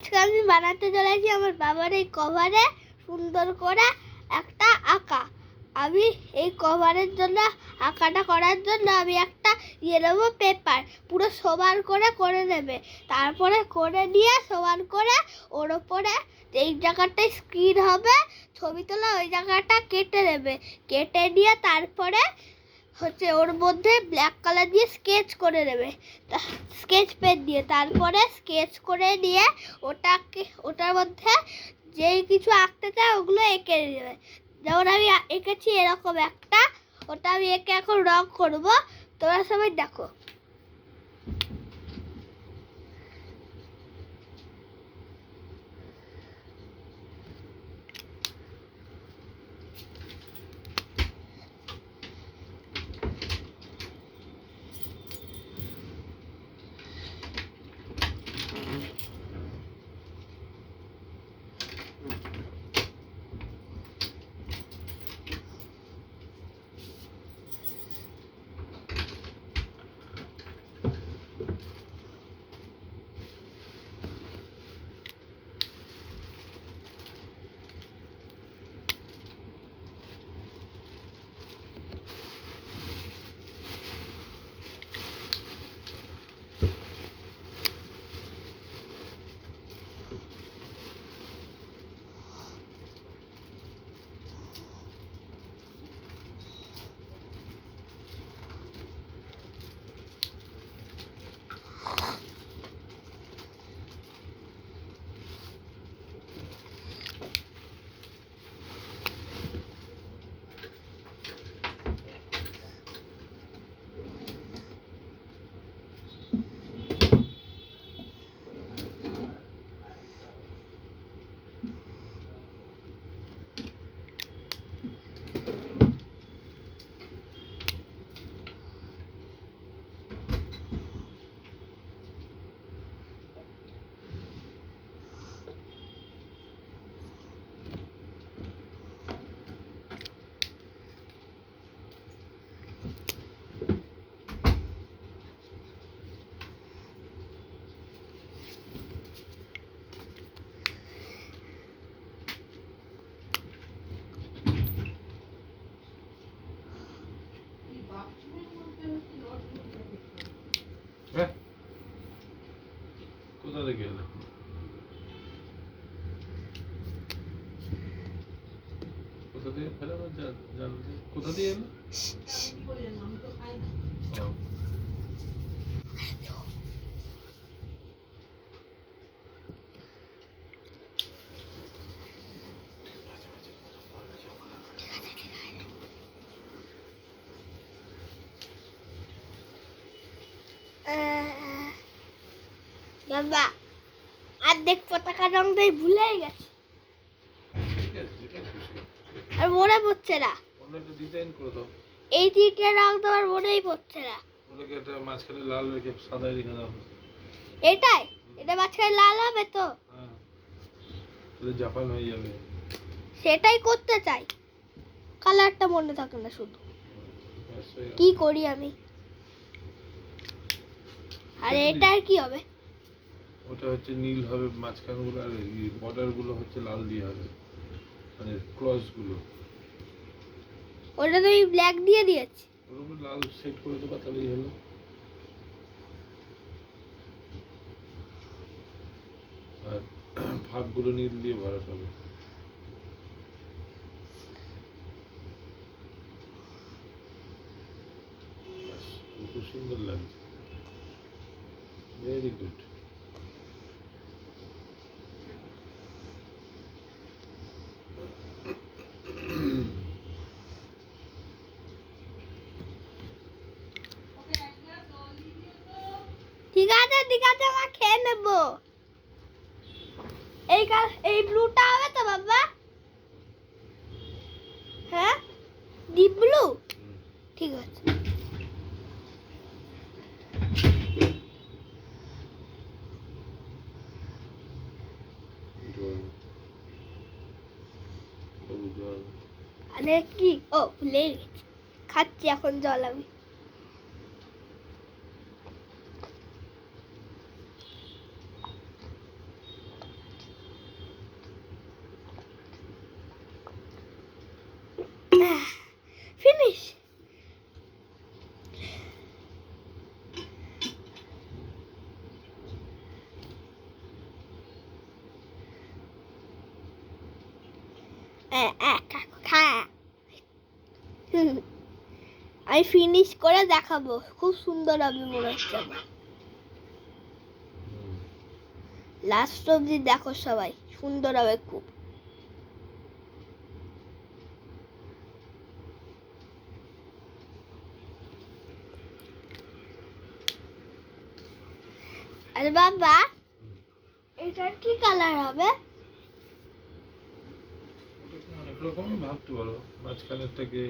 আজকে আমি বানাতে চলেছি আমার বাবার এই কভারে সুন্দর করে একটা আঁকা। আমি এই কভারের জন্য আঁকাটা করার জন্য আমি একটা নেবো পেপার, পুরো সমান করে নেবে। তারপরে করে নিয়ে সমান করে ওর ওপরে এই জায়গাটায় স্ক্রিন হবে ছবি তোলা, ওই জায়গাটা কেটে নেবে। কেটে নিয়ে তারপরে ওর মধ্যে ব্ল্যাক কালার দিয়ে স্কেচ করে নেবে, স্কেচ পেন দিয়ে। তারপরে স্কেচ করে নিয়ে ওটার মধ্যে যেই কিছু আঁকতে চায় ওগুলো এঁকে নেবে। যেমন আমি এঁকেছি এরকম একটা, ওটা আমি এঁকে এখন রং করবো। তোমরা সবাই দেখো। কোথা থেকে এলো? কোথা থেকে ফেলে কোথা দিয়ে এলো? বাবা অর্ধেক পতাকা রংটাই ভুলেই গেছে, আর মনে পড়ছে না। ডিজাইন করে দাও। এই দিকে রং তোমার মনেই পড়ছে না। ওটাকে একটা মাঝখানে লাল রেখে সাদা রেখে দাও। এটাই, এটা মাঝখানে লাল হবে তো? হ্যাঁ, তাহলে জাপান হয়ে যাবে। সেটাই করতে চাই, কালারটা মনে থাকে না শুধু। কি করি আমি? আর এটা কি হবে? ওটা হচ্ছে নীল হবে মাঝখানগুলো, আর বর্ডার গুলো হচ্ছে লাল দিয়ে হবে, মানে ক্রস গুলো। ওটা তো আমি ব্ল্যাক দিয়ে দিয়েছি। ওরকম লাল সেট করে দেবা, তাহলেই হলো। আর ফাঁকগুলো নীল দিয়ে ভরাতে হবে। খুব সুন্দর লাগছে, ভেরি গুড। ঠিক আছে, আমরা খেয়ে নেবো। এই ব্লুটা হবে তো বাবা? হ্যাঁ, ডিপ ব্লু। ঠিক আছে। আরে কি, ও ভুলে গেছি, খাচ্ছি এখন জল আমি। ফিনিশ। আমি ফিনিশ করে দেখাবো, খুব সুন্দর হবে মনে হচ্ছে আমার। লাস্ট অবধি দেখো সবাই, সুন্দর হবে খুব। আরে বাবা, এটার কি কালার হবে? অনেক রকমই ভাবতে পারো, মাঝখানের থেকে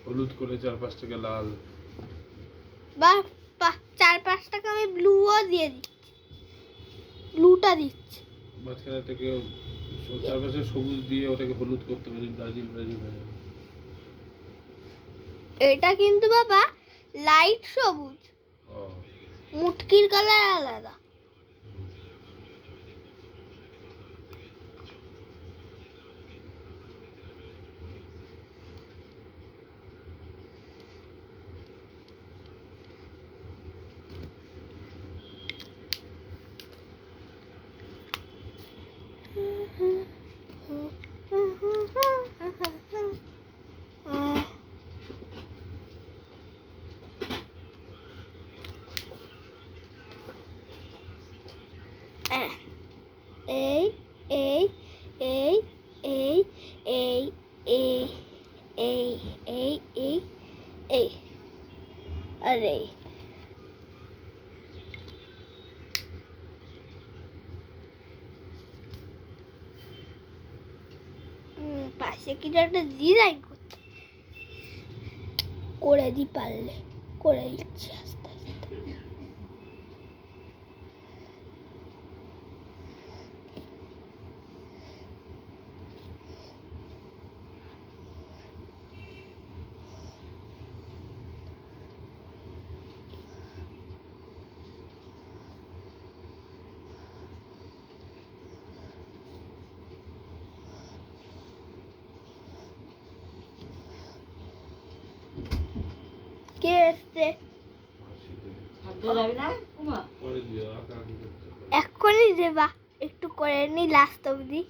হলুদ করে, চারপাশটাকে লাল। বা 4-5টাকে আমি ব্লুও দিয়ে দিচ্ছি, ব্লুটা দিচ্ছি। মাঝখানের থেকে চারপাশে সবুজ দিয়ে ওটাকে হলুদ করতে পারি, ব্রাজিল ব্রাজিল হয়ে যাবে। এটা কিন্তু বাবা লাইট সবুজ, ও, মুটকির কালার আলাদা। এই এই এই এই এই এই এই এই এই এই আরে পাশে কিছু একটা ডিজাইন করতে করে দি, পারলে করে দিচ্ছি আস্তে আস্তে। কে এসছে? পরে দিও, আঁকা আঁকি করতে হবে। এক্ষুনি দেবা, একটু করে নি লাস্ট অবধি।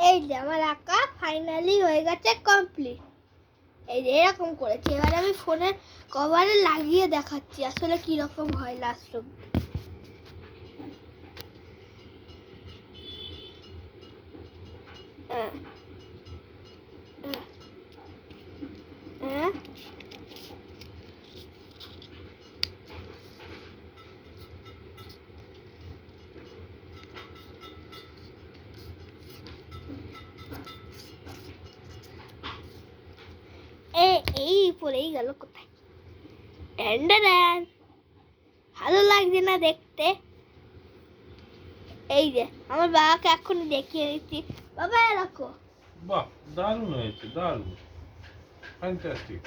এই যে আমার আঁকা ফাইনালি হয়ে গেছে কমপ্লিট। এই যে এরকম করেছি, এবার আমি ফোনের কভারে লাগিয়ে দেখাচ্ছি আসলে কি রকম হয় লাস্ট অবধি। এই পড়েই গেল কোথায়। ট্যান্ডারান, ভালো লাগছে না দেখতে? এই যে আমার বাবাকে এখন দেখিয়ে দিচ্ছি, বাবা এরকম। বাহ, দারুণ হয়েছে, দারুণ, ফ্যান্টাস্টিক।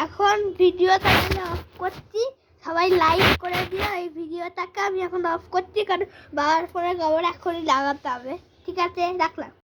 এখন ভিডিওটাকে অফ করছি, সবাই লাইক করে দিও এই ভিডিওটাকে। আমি এখন অফ করছি কারণ বাবার ফোনের কভার এখনই লাগাতে হবে। ঠিক আছে, রাখলাম।